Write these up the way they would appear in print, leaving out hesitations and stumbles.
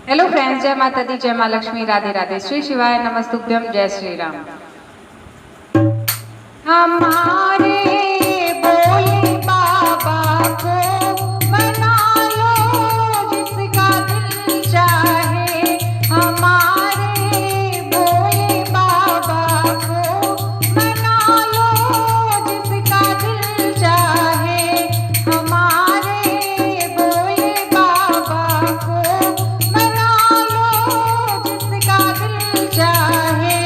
Hello friends, जय माता दी, जय माँ लक्ष्मी, राधे राधे, श्री शिवाय नमस्तुभ्यम, जय श्री राम। हमारे भोले बाबा को मना लो जिसका दिल चाहे, हमारे भोले बाबा को मना लो जिसका दिल चाहे, हमारे भोले बाबा को मना लो जिसका दिल चाहे।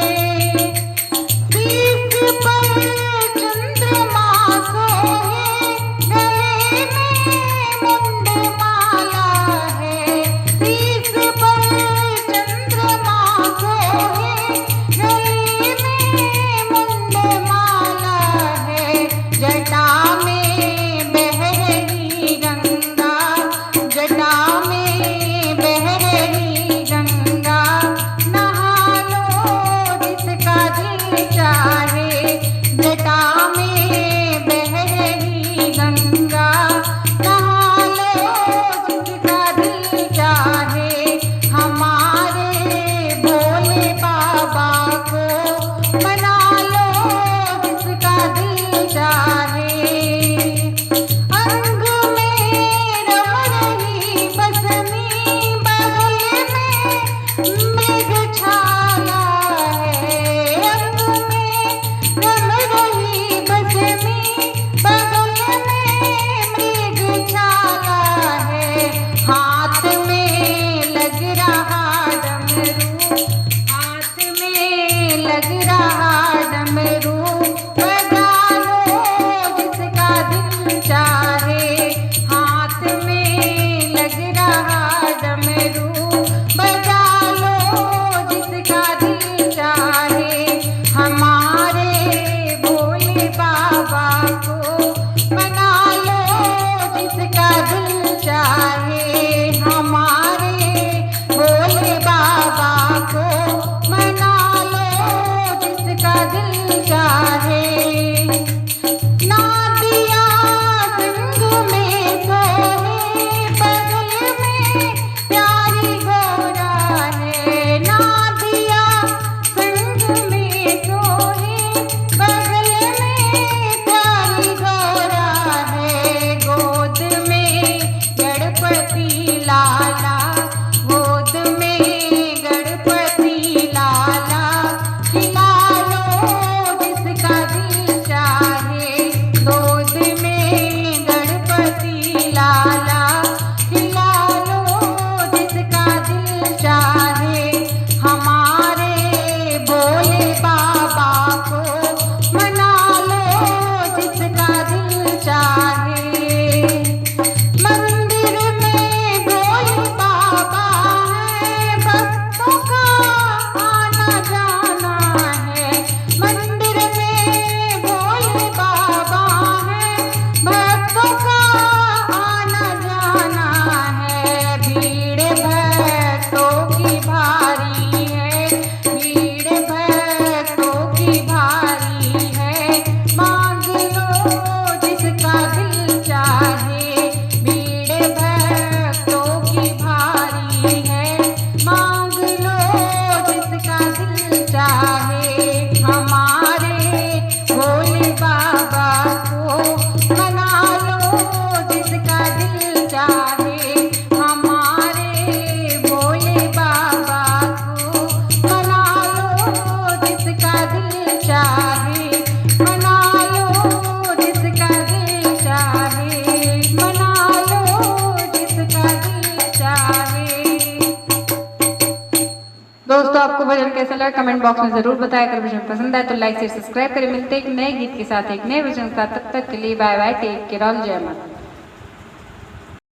दोस्तों, आपको भजन कैसा लगा कमेंट बॉक्स में जरूर बताया। अगर भजन पसंद आए तो लाइक शेयर सब्सक्राइब करें। मिलते हैं एक नए गीत के साथ एक नए भजन का, तब तक के लिए bye bye, take care all, जय माता।